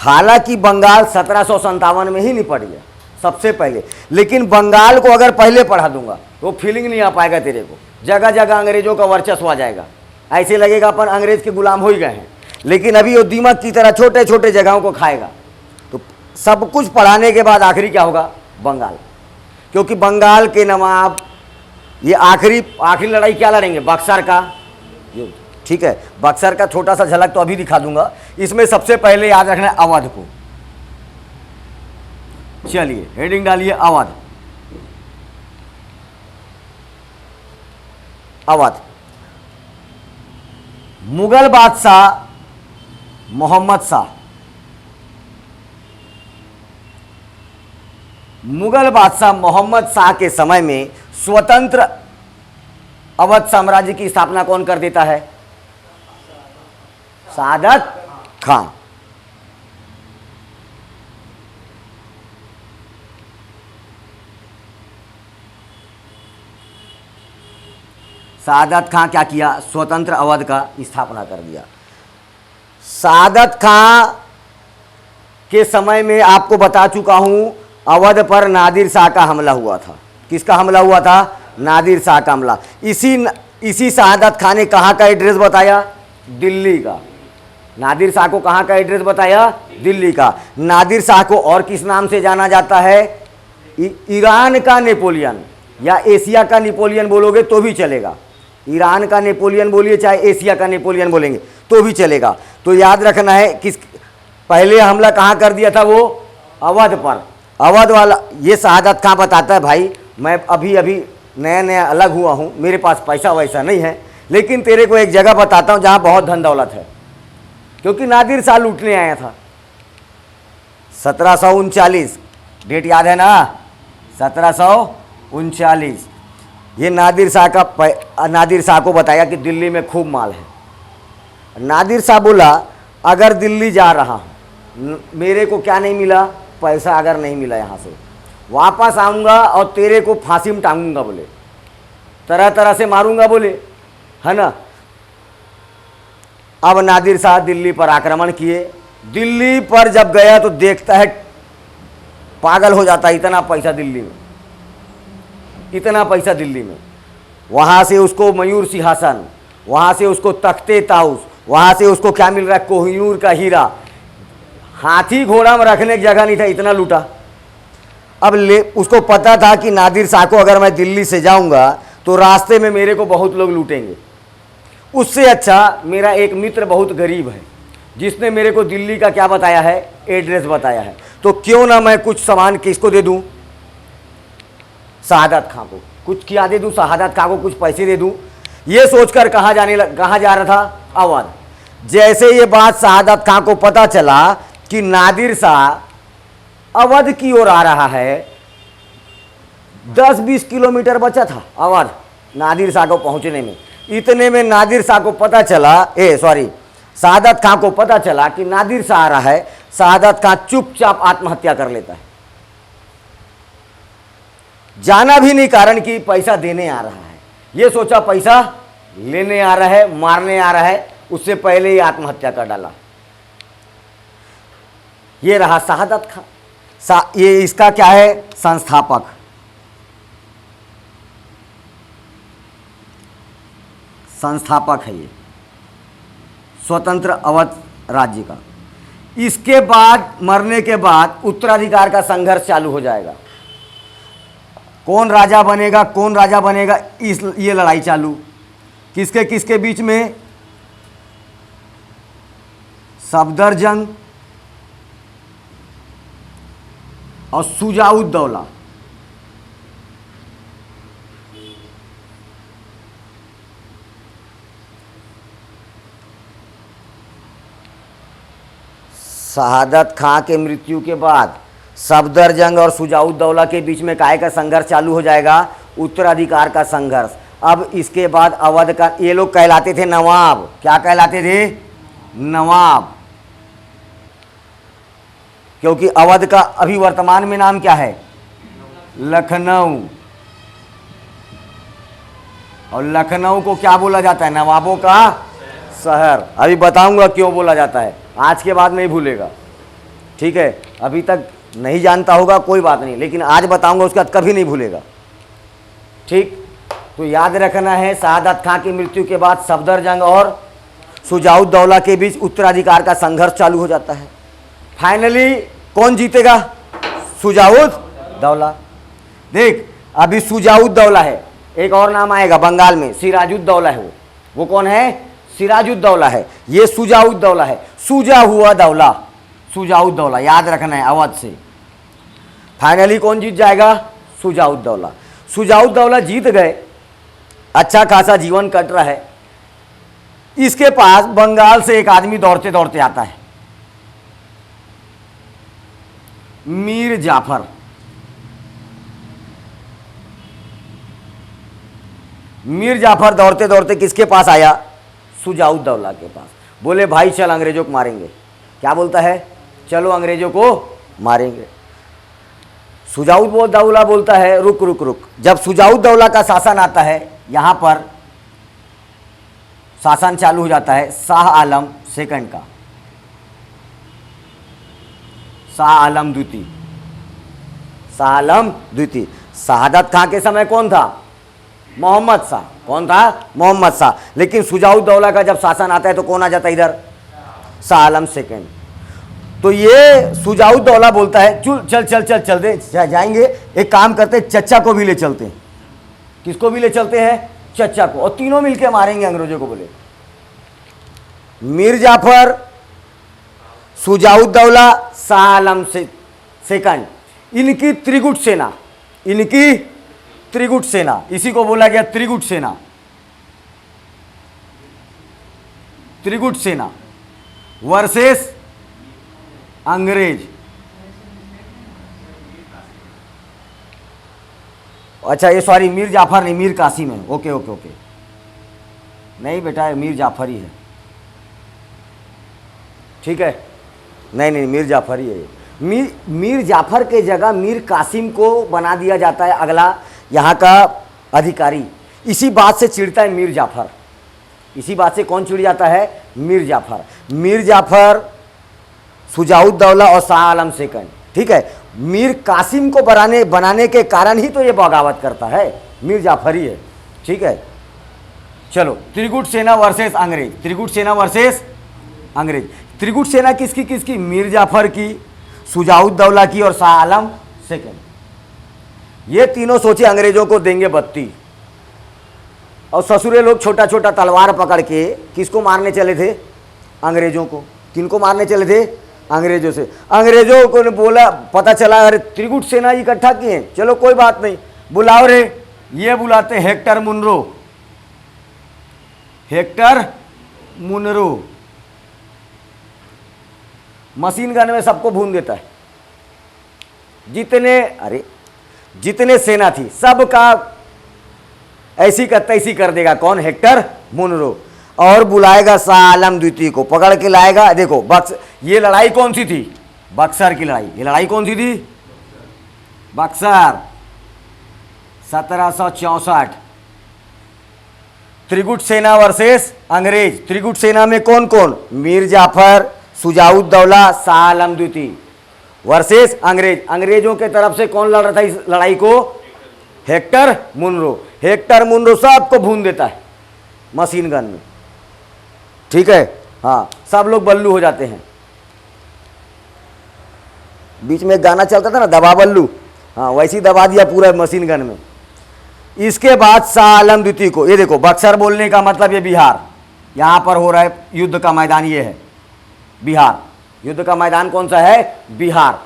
हालांकि बंगाल 1757 में ही निपट गया सबसे पहले, लेकिन बंगाल को अगर पहले पढ़ा दूंगा तो फीलिंग नहीं आ पाएगा तेरे को। जगह जगह अंग्रेजों का वर्चस्व आ जाएगा, ऐसे लगेगा अपन अंग्रेज के गुलाम हो ही गए हैं। लेकिन अभी वो दीमक की तरह छोटे छोटे जगहों को खाएगा। तो सब कुछ पढ़ाने के बाद आखिरी क्या होगा? बंगाल। क्योंकि बंगाल के नवाब ये आखिरी लड़ाई क्या लड़ेंगे? बक्सर का युद्ध। ठीक है, बक्सर का छोटा सा झलक तो अभी दिखा दूंगा। इसमें सबसे पहले याद रखना है अवध को। चलिए हेडिंग डालिए अवध। अवध मुगल बादशाह मोहम्मद शाह, मुगल बादशाह मोहम्मद शाह के समय में स्वतंत्र अवध साम्राज्य की स्थापना कौन कर देता है? सादत खां। सादत खां क्या किया? स्वतंत्र अवध का स्थापना कर दिया। सादत खां के समय में आपको बता चुका हूं, अवध पर नादिर शाह का हमला हुआ था। किसका हमला हुआ था? नादिर शाह का हमला। इसी सादत खां ने कहाँ का एड्रेस बताया? दिल्ली का। नादिर शाह को कहाँ का एड्रेस बताया? दिल्ली का। नादिर शाह को और किस नाम से जाना जाता है? ईरान का नेपोलियन या एशिया का नेपोलियन बोलोगे तो भी चलेगा। ईरान का नेपोलियन बोलिए चाहे एशिया का नेपोलियन बोलेंगे तो भी चलेगा। तो याद रखना है किस पहले हमला कहाँ कर दिया था? वो अवध पर। अवध वाला ये शहादत खां बताता है, भाई मैं अभी अभी नया नया अलग हुआ हूँ, मेरे पास पैसा वैसा नहीं है, लेकिन तेरे को एक जगह बताता हूँ जहाँ बहुत धन दौलत है। क्योंकि नादिर शाह लूटने आया था। 1739 डेट याद है ना? 1739 ये नादिर शाह को बताया कि दिल्ली में खूब माल है। नादिर शाह बोला अगर दिल्ली जा रहा हूँ, मेरे को क्या नहीं मिला? पैसा अगर नहीं मिला यहाँ से, वापस आऊँगा और तेरे को फांसी में टांगूंगा, बोले तरह तरह से मारूंगा, बोले है ना। अब नादिर शाह दिल्ली पर आक्रमण किए। दिल्ली पर जब गया तो देखता है पागल हो जाता है, इतना पैसा दिल्ली में, इतना पैसा दिल्ली में। वहाँ से उसको मयूर सिंहासन, वहाँ से उसको तख्ते ताउस, वहाँ से उसको क्या मिल रहा है? कोहिनूर का हीरा। हाथी घोड़ा में रखने की जगह नहीं था, इतना लूटा। अब उसको पता था कि नादिर शाह को अगर मैं दिल्ली से जाऊँगा तो रास्ते में मेरे को बहुत लोग लूटेंगे। उससे अच्छा मेरा एक मित्र बहुत गरीब है जिसने मेरे को दिल्ली का क्या बताया है? एड्रेस बताया है। तो क्यों ना मैं कुछ सामान किसको दे दूँ? शहादत खां को कुछ क्या दे दूं? शहादत खां को कुछ पैसे दे दूं। ये सोचकर कहाँ जा रहा था? अवध। जैसे ये बात शहादत खां को पता चला कि नादिर शाह अवध की ओर आ रहा है, 10-20 किलोमीटर बचा था अवध नादिर शाह को पहुंचने में। इतने में नादिर शाह को पता चला, शहादत खां को पता चला कि नादिर शाह आ रहा है। शहादत खां चुपचाप आत्महत्या कर लेता है। जाना भी नहीं, कारण कि पैसा देने आ रहा है। ये सोचा पैसा लेने आ रहा है, मारने आ रहा है, उससे पहले ही आत्महत्या कर डाला। ये रहा शहादत खां। ये इसका क्या है? संस्थापक। संस्थापक है ये स्वतंत्र अवध राज्य का। इसके बाद मरने के बाद उत्तराधिकार का संघर्ष चालू हो जाएगा। कौन राजा बनेगा, कौन राजा बनेगा, ये लड़ाई चालू किसके किसके बीच में? सफदरजंग और शुजाउद्दौला। शहादत खां के मृत्यु के बाद सफदरजंग और शुजाउद्दौला के बीच में काय का संघर्ष चालू हो जाएगा? उत्तराधिकार का संघर्ष। अब इसके बाद अवध का, ये लोग कहलाते थे नवाब। क्या कहलाते थे? नवाब। क्योंकि अवध का अभी वर्तमान में नाम क्या है? लखनऊ। और लखनऊ को क्या बोला जाता है? नवाबों का शहर। अभी बताऊंगा क्यों बोला जाता है, आज के बाद नहीं भूलेगा। ठीक है, अभी तक नहीं जानता होगा कोई बात नहीं, लेकिन आज बताऊंगा उसके बाद कभी नहीं भूलेगा। ठीक, तो याद रखना है शहादत खां की मृत्यु के बाद सफदरजंग और शुजाउद्दौला के बीच उत्तराधिकार का संघर्ष चालू हो जाता है। फाइनली कौन जीतेगा? शुजाउद्दौला। देख, अभी शुजाउद्दौला है, एक और नाम आएगा बंगाल में, सिराजुद्दौला है। वो कौन है? सिराजुद्दौला है। ये शुजाउद्दौला है, सूजा हुआ दौला, शुजाउद्दौला, याद रखना है अवध से। फाइनली कौन जीत जाएगा? शुजाउद्दौला। शुजाउद्दौला जीत गए, अच्छा खासा जीवन कट रहा है। इसके पास बंगाल से एक आदमी दौड़ते दौड़ते आता है, मीर जाफर। मीर जाफर दौड़ते दौड़ते किसके पास आया? शुजाउद्दौला के पास। बोले भाई चल अंग्रेजों को मारेंगे। क्या बोलता है? चलो अंग्रेजों को मारेंगे। शुजाउद्दौला बोलता है रुक रुक रुक। जब शुजाउद्दौला का शासन आता है, यहाँ पर शासन चालू हो जाता है शाह आलम सेकंड का, शाह आलम द्वितीय। शाह आलम द्वितीय। शहादत खां के समय कौन था? मोहम्मद शाह। कौन था? मोहम्मद शाह। लेकिन शुजाउद्दौला का जब शासन आता है तो कौन आ जाता है इधर? शाह आलम सेकंड। तो ये शुजाउद्दौला बोलता है चल चल चल चल दे जाएंगे, एक काम करते चचा को भी ले चलते हैं। किसको भी ले चलते हैं? चचा को, और तीनों मिलके मारेंगे अंग्रेजों को। बोले मीर जाफर, शुजाउद्दौला, शाह आलम सेकंड, इनकी त्रिगुट सेना, इनकी त्रिगुट सेना, इसी को बोला गया त्रिगुट सेना। त्रिगुट सेना वर्सेस अंग्रेज। अच्छा ये सॉरी, मीर जाफर नहीं, मीर कासिम है। ओके ओके ओके, नहीं बेटा मीर जाफर ही है। ठीक है, नहीं नहीं मीर जाफर ही है। मीर जाफर के जगह मीर कासिम को बना दिया जाता है अगला यहाँ का अधिकारी। इसी बात से चिढ़ता है मीर जाफर। इसी बात से कौन चिढ़ जाता है? मीर जाफर। मीर जाफर, शुजाउद्दौला और शाह आलम सेकंड। ठीक है, मीर कासिम को बनाने के कारण ही तो ये बगावत करता है, मीर जाफर ही है। ठीक है, चलो त्रिगुट सेना वर्सेस अंग्रेज। त्रिगुट सेना वर्सेस अंग्रेज। त्रिगुट सेना किसकी किसकी? मीर जाफर की, शुजाउद्दौला की और शाह आलम सेकंड। ये तीनों सोचे अंग्रेजों को देंगे बत्ती, और ससुरे लोग छोटा छोटा तलवार पकड़ के किसको मारने चले थे? अंग्रेजों को। किनको मारने चले थे? अंग्रेजों से। अंग्रेजों को ने बोला, पता चला अरे त्रिगुट सेना इकट्ठा किए, चलो कोई बात नहीं, बुलाओ रे। ये बुलाते Hector Munro. Hector Munro machine gun में सबको भून देता है। जितने सेना थी सबका ऐसी का तैसी कर देगा। कौन? Hector Munro. और बुलाएगा शाह आलम द्वितीय को, पकड़ के लाएगा। देखो ये लड़ाई कौन सी थी? बक्सर की लड़ाई। ये लड़ाई कौन सी थी? बक्सर 1764। त्रिगुट सेना वर्सेस अंग्रेज। त्रिगुट सेना में कौन कौन? मीर जाफर, शुजाउद्दौला, शाह आलम द्वितीय वर्सेस अंग्रेज। अंग्रेजों के तरफ से कौन लड़ रहा था इस लड़ाई को? Hector Munro. हेक्टर मुनरो सबको भून देता है मशीन गन में। ठीक है, हाँ, सब लोग बल्लू हो जाते हैं। बीच में एक गाना चलता था ना, दबा बल्लू, हाँ वैसे ही दबा दिया पूरा मशीन गन में। इसके बाद शाह आलम द्वितीय को, ये देखो बक्सर बोलने का मतलब ये बिहार, यहाँ पर हो रहा है युद्ध का मैदान, ये है बिहार। युद्ध का मैदान कौन सा है? बिहार।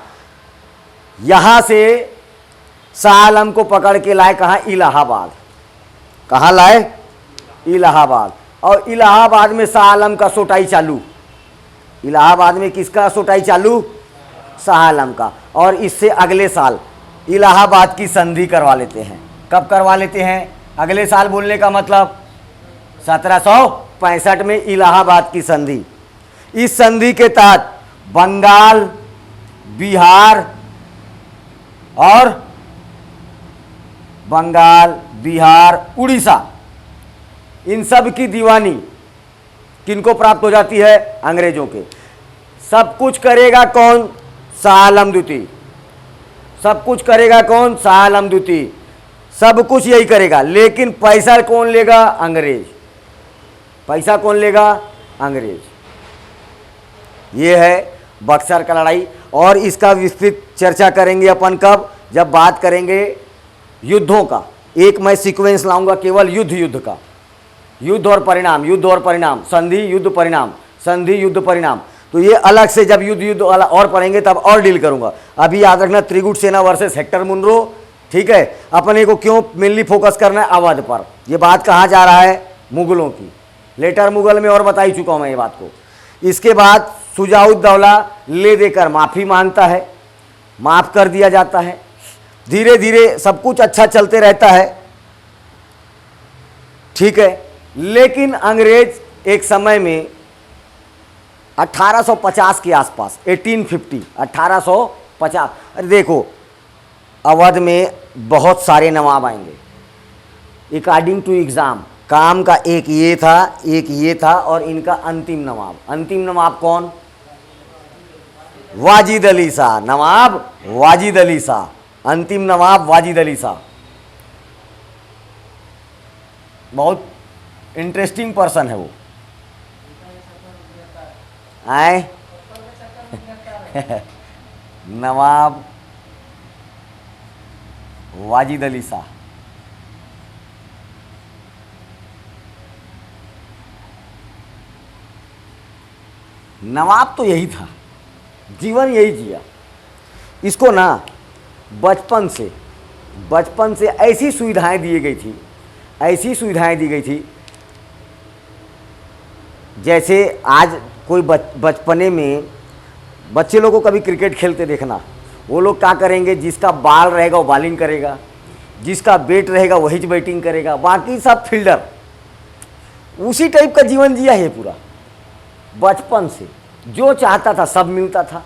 यहाँ से शाह आलम को पकड़ के लाए कहाँ? इलाहाबाद। कहाँ लाए? इलाहाबाद। और इलाहाबाद में शाह आलम का सोटाई चालू। इलाहाबाद में किसका सोटाई चालू? शाह आलम का। और इससे अगले साल इलाहाबाद की संधि करवा लेते हैं। कब करवा लेते हैं? अगले साल बोलने का मतलब 1765 में इलाहाबाद की संधि। इस संधि के तहत बंगाल, बिहार उड़ीसा, इन सब की दीवानी किनको प्राप्त हो जाती है? अंग्रेजों के। सब कुछ करेगा कौन? शाह आलम द्वितीय। सब कुछ करेगा कौन? शाह आलम द्वितीय। सब कुछ यही करेगा, लेकिन पैसा कौन लेगा? अंग्रेज। पैसा कौन लेगा? अंग्रेज। ये है बक्सर का लड़ाई, और इसका विस्तृत चर्चा करेंगे अपन कब? जब बात करेंगे युद्धों का। एक मैं सीक्वेंस लाऊंगा केवल युद्ध का, युद्ध और परिणाम, युद्ध और परिणाम, संधि युद्ध परिणाम, संधि युद्ध परिणाम। तो ये अलग से जब युद्ध और पढ़ेंगे तब और डील करूंगा। अभी याद रखना त्रिगुट सेना वर्सेस हेक्टर मुनरो, ठीक है। अपने को क्यों मेनली फोकस करना है? अवध पर। ये बात कहाँ जा रहा है? मुगलों की। लेटर मुगल में और बता ही चुका हूँ मैं ये बात को। इसके बाद शुजाउद्दौला ले देकर माफ़ी मांगता है, माफ़ कर दिया जाता है। धीरे धीरे सब कुछ अच्छा चलते रहता है, ठीक है। लेकिन अंग्रेज एक समय में 1850 के आसपास, 1850, 1850, अरे देखो अवध में बहुत सारे नवाब आएंगे अकॉर्डिंग टू एग्ज़ाम। काम का एक ये था, एक ये था, और इनका अंतिम नवाब। अंतिम नवाब कौन? वाजिद अली शाह। नवाब वाजिद अली शाह, अंतिम नवाब वाजिद अली शाह। बहुत इंटरेस्टिंग पर्सन है वो। आए नवाब वाजिद अली शाह। नवाब तो यही था, जीवन यही जिया। इसको ना बचपन से ऐसी सुविधाएं दी गई थी, ऐसी सुविधाएं दी गई थी, जैसे आज कोई बचपने में बच्चे लोगों को कभी क्रिकेट खेलते देखना, वो लोग क्या करेंगे? जिसका बॉल रहेगा वो बॉलिंग करेगा, जिसका बैट रहेगा वही बैटिंग करेगा, बाकी सब फील्डर। उसी टाइप का जीवन जिया है पूरा। बचपन से जो चाहता था सब मिलता था।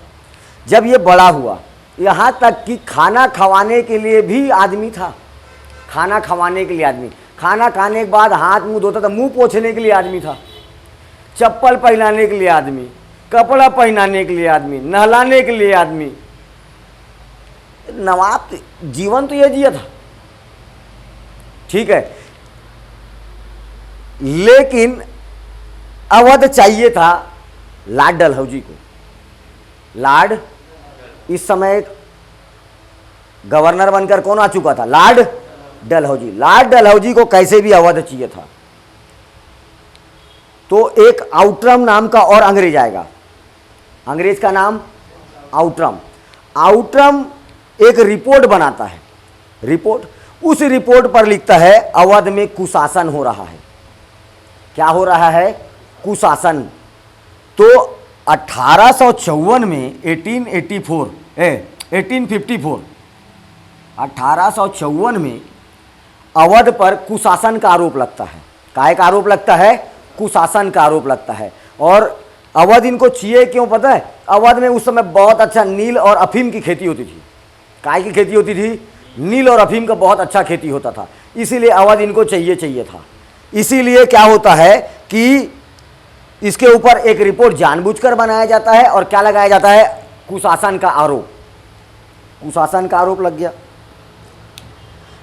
जब ये बड़ा हुआ, यहाँ तक कि खाना खवाने के लिए भी आदमी था। खाना खवाने के लिए आदमी, खाना खाने के बाद हाथ मुंह धोता था, मुंह पोंछने के लिए आदमी था, चप्पल पहनाने के लिए आदमी, कपड़ा पहनाने के लिए आदमी, नहलाने के लिए आदमी। नवाब जीवन तो यह जिया था, ठीक है। लेकिन अवध चाहिए था लॉर्ड डलहौजी को। लॉर्ड इस समय गवर्नर बनकर कौन आ चुका था? लॉर्ड डलहौजी। लॉर्ड डलहौजी को कैसे भी अवध चाहिए था। तो एक आउटरम नाम का और अंग्रेज आएगा। अंग्रेज का नाम आउटरम। आउटरम एक रिपोर्ट बनाता है। रिपोर्ट, उस रिपोर्ट पर लिखता है अवध में कुशासन हो रहा है। क्या हो रहा है? कुशासन। तो 1854 में 1854 में अवध पर कुशासन का आरोप लगता है। काहे का आरोप लगता है? कुशासन का आरोप लगता है। और अवध इनको चाहिए क्यों पता है? अवध में उस समय बहुत अच्छा नील और अफीम की खेती होती थी। काय की खेती होती थी? नील और अफीम का बहुत अच्छा खेती होता था, इसीलिए अवध इनको चाहिए था। इसीलिए क्या होता है कि इसके ऊपर एक रिपोर्ट जानबूझकर बनाया जाता है, और क्या लगाया जाता है? कुशासन का आरोप। कुशासन का आरोप लग गया।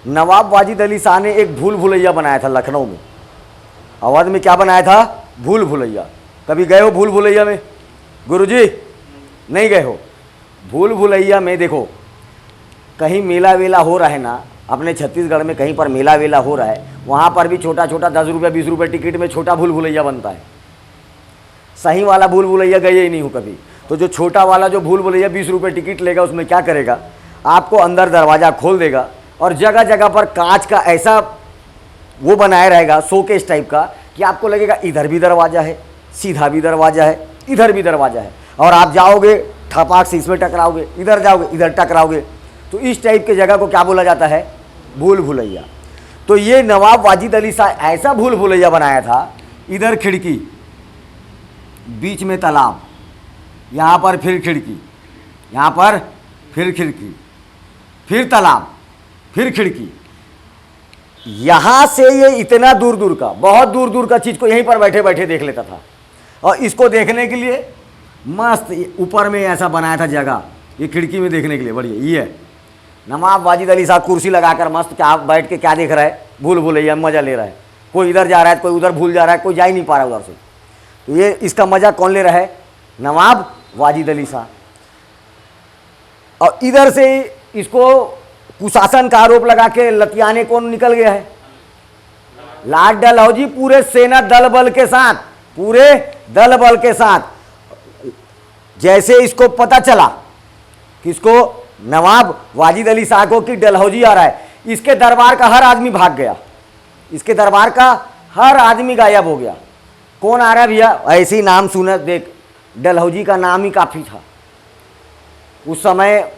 नवाब वाजिद अली शाह ने एक भूल भुलैया बनाया था लखनऊ में। अवध में क्या बनाया था? भूल भुलैया। कभी गए हो भूल भुलैया में? गुरुजी नहीं गए हो? भूल भुलैया में देखो, कहीं मेला वेला हो रहा है ना, अपने छत्तीसगढ़ में कहीं पर मेला वेला हो रहा है, वहाँ पर भी छोटा छोटा 10 रुपये 20 रुपये टिकट में छोटा भूल भुलैया बनता है। सही वाला भूल भुलैया गए ही नहीं हो कभी। तो जो छोटा वाला जो भूल भुलैया 20 रुपये टिकट लेगा, उसमें क्या करेगा? आपको अंदर दरवाज़ा खोल देगा, और जगह जगह पर कांच का ऐसा वो बनाया रहेगा, शोकेस टाइप का, कि आपको लगेगा इधर भी दरवाज़ा है, सीधा भी दरवाज़ा है, इधर भी दरवाज़ा है, और आप जाओगे ठपाक से इसमें टकराओगे, इधर जाओगे इधर टकराओगे। तो इस टाइप के जगह को क्या बोला जाता है? भूल भुलैया। तो ये नवाब वाजिद अली शाह ऐसा भूल भुलैया बनाया था। इधर खिड़की, बीच में तालाब, यहाँ पर फिर खिड़की, यहाँ पर फिर खिड़की, फिर तालाब, फिर खिड़की। यहाँ से ये इतना दूर दूर का, बहुत दूर दूर का चीज़ को यहीं पर बैठे बैठे देख लेता था। और इसको देखने के लिए मस्त ऊपर में ऐसा बनाया था जगह, ये खिड़की में देखने के लिए बढ़िया ये है। नवाब वाजिद अली साहब कुर्सी लगाकर मस्त क्या बैठ के क्या देख रहा है, भूल भुलैया मज़ा ले रहा है। कोई इधर जा रहा है, कोई उधर भूल जा रहा है, कोई जा ही नहीं पा रहा उधर से। तो ये इसका मज़ा कौन ले रहा है? नवाब वाजिद अली साहब। और इधर से इसको कुशासन का आरोप लगा के लतियाने कौन निकल गया है? लाट डलहौजी पूरे सेना दल बल के साथ, पूरे दल बल के साथ। जैसे इसको पता चला किसको? नवाब वाजिद अली शाह को कि डलहौजी आ रहा है, इसके दरबार का हर आदमी भाग गया। इसके दरबार का हर आदमी गायब हो गया। कौन आ रहा है भैया? ऐसे ही नाम सुना, देख डलहौजी का नाम ही काफ़ी था उस समय,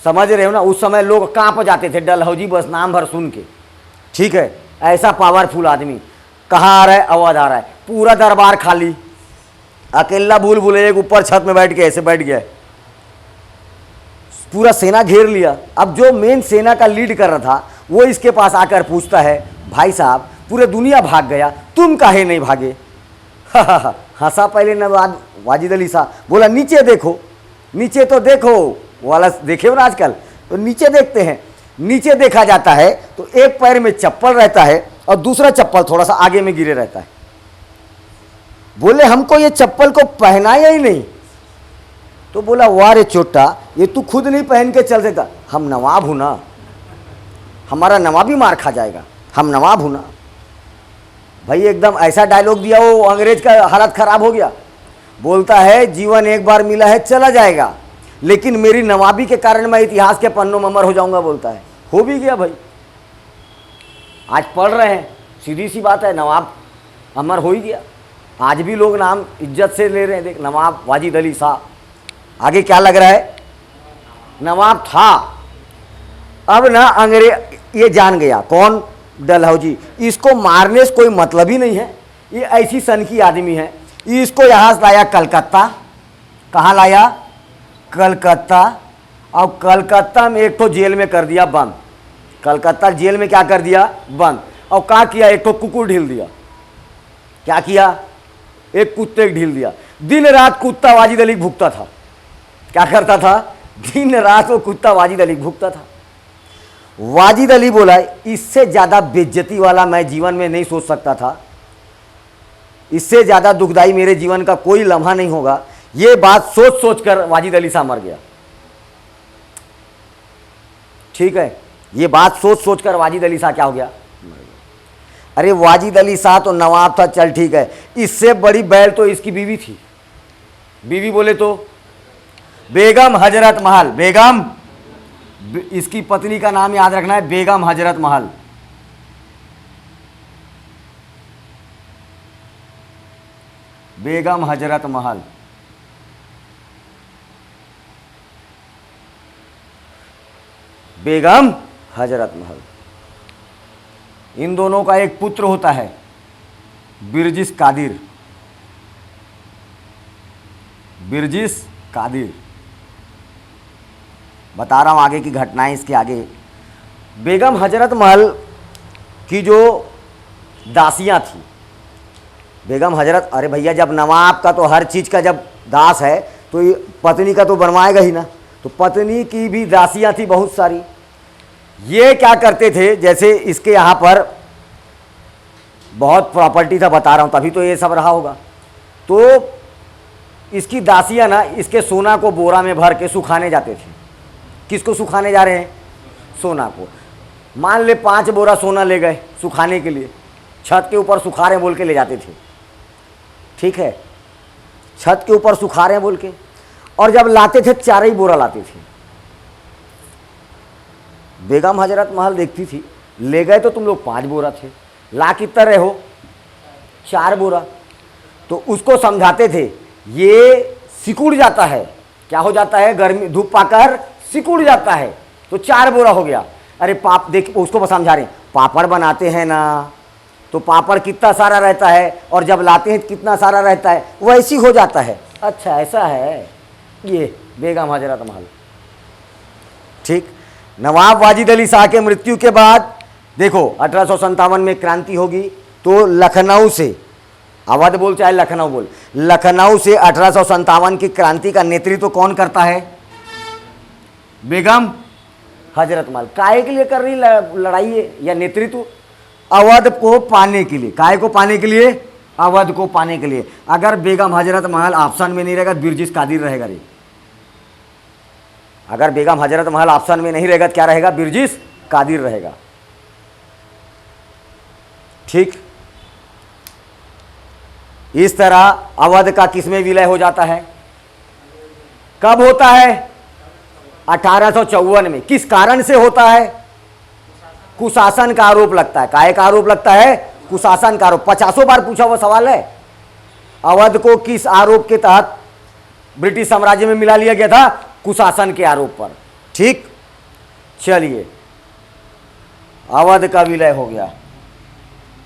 समझ रहे हो ना? उस समय लोग कांप जाते थे डलहौजी बस नाम भर सुन के। ठीक है, ऐसा पावरफुल आदमी कहाँ आ रहा है? अवध आ रहा है। पूरा दरबार खाली, अकेला भूल भुलैया के ऊपर छत में बैठ के ऐसे बैठ गया। पूरा सेना घेर लिया। अब जो मेन सेना का लीड कर रहा था वो इसके पास आकर पूछता है, भाई साहब पूरे दुनिया भाग गया, तुम काहे नहीं भागे? हंसा पहले नवाब वाजिद अली साहब, बोला नीचे देखो, नीचे तो देखो। वाला देखे हो ना आजकल, तो नीचे देखते हैं। नीचे देखा जाता है तो एक पैर में चप्पल रहता है और दूसरा चप्पल थोड़ा सा आगे में गिरे रहता है। बोले हमको ये चप्पल को पहनाया ही नहीं। तो बोला वाह रे चोटा, ये तू खुद नहीं पहन के चल सकता। हम नवाब हूं ना, हमारा नवाबी मार खा जाएगा, हम नवाब हूं ना। भाई एकदम ऐसा डायलॉग दिया, वो अंग्रेज का हालत खराब हो गया। बोलता है जीवन एक बार मिला है चला जाएगा, लेकिन मेरी नवाबी के कारण मैं इतिहास के पन्नों में अमर हो जाऊंगा। बोलता है, हो भी गया भाई। आज पढ़ रहे हैं, सीधी सी बात है, नवाब अमर हो ही गया। आज भी लोग नाम इज्जत से ले रहे हैं। देख नवाब वाजिद अली शाह, आगे क्या लग रहा है? नवाब था। अब ना अंग्रेज ये जान गया, कौन? डलहौजी। इसको मारने से कोई मतलब ही नहीं है, ये ऐसी सन की आदमी है। इसको यहाँ से लाया कलकत्ता। कहाँ लाया? कलकत्ता। और कलकत्ता में एक तो जेल में कर दिया बंद। कलकत्ता जेल में क्या कर दिया? बंद। और क्या किया? एक तो कुकुर ढील दिया। क्या किया? एक कुत्ते को ढील दिया। दिन रात कुत्ता वाजिद अली भुगता था। क्या करता था? दिन रात वो कुत्ता वाजिद अली भुगता था। वाजिद अली बोला इससे ज़्यादा बेइज्जती वाला मैं जीवन में नहीं सोच सकता था, इससे ज़्यादा दुखदाई मेरे जीवन का कोई लम्हा नहीं होगा। ये बात सोच सोच कर वाजिद अली शाह मर गया। ठीक है, ये बात सोच सोच कर वाजिद अली शाह क्या हो गया? अरे वाजिद अली शाह तो नवाब था, चल ठीक है, इससे बड़ी बैल तो इसकी बीवी थी। बीवी बोले तो बेगम हजरत महल। बेगम, इसकी पत्नी का नाम याद रखना है, बेगम हजरत महल। बेगम हजरत महल। बेगम हजरत महल। इन दोनों का एक पुत्र होता है, बिरजिस कादिर। बिरजिस कादिर। बता रहा हूँ आगे की घटनाएं, इसके आगे। बेगम हजरत महल की जो दासियाँ थी, बेगम हजरत, अरे भैया जब नवाब का तो हर चीज़ का जब दास है तो ये पत्नी का तो बनवाएगा ही ना। तो पत्नी की भी दासियाँ थी बहुत सारी। ये क्या करते थे, जैसे इसके यहाँ पर बहुत प्रॉपर्टी था, बता रहा हूँ, तभी तो ये सब रहा होगा। तो इसकी दासियाँ ना इसके सोना को बोरा में भर के सुखाने जाते थे। किसको सुखाने जा रहे हैं? सोना को। मान ले 5 बोरा सोना ले गए सुखाने के लिए, छत के ऊपर सुखा रहे हैं बोल के ले जाते थे। ठीक है, छत के ऊपर सुखा रहे हैं बोल के, और जब लाते थे 4 ही बोरा लाते थे। बेगम हजरत महल देखती थी, ले गए तो तुम लोग 5 बोरा थे, ला कितना रहे हो? 4 बोरा। तो उसको समझाते थे, ये सिकुड़ जाता है। क्या हो जाता है? गर्मी धूप पाकर सिकुड़ जाता है, तो 4 बोरा हो गया। अरे पाप, देख उसको समझा रहे हैं, पापड़ बनाते हैं ना, तो पापड़ कितना सारा रहता है, और जब लाते हैं कितना सारा रहता है, वैसी हो जाता है। अच्छा ऐसा है ये बेगम हजरत महल। ठीक। नवाब वाजिद अली शाह के मृत्यु के बाद देखो 1857 में क्रांति होगी, तो लखनऊ से, अवध बोल चाहे लखनऊ बोल, लखनऊ से 1857 की क्रांति का नेतृत्व कौन करता है? बेगम हजरत महल काहे के लिए कर रही लड़ाई है या नेतृत्व? अवध को पाने के लिए। काहे को पाने के लिए? अवध को पाने के लिए। अगर बेगम हजरत महल ऑप्शन में नहीं रहेगा तो बिरजिस कादिर रहेगा रे। अगर बेगम हजरत महल ऑप्शन में नहीं रहेगा तो क्या रहेगा? बिरजिस कादिर रहेगा। ठीक इस तरह अवध का किसमें विलय हो जाता है? कब होता है? 1854 में। किस कारण से होता है? कुशासन का आरोप लगता है। काहे का आरोप लगता है? कुशासन का आरोप। 50 बार पूछा हुआ सवाल है। अवध को किस आरोप के तहत ब्रिटिश साम्राज्य में मिला लिया गया था? कुशासन के आरोप पर। ठीक, चलिए अवध का विलय हो गया।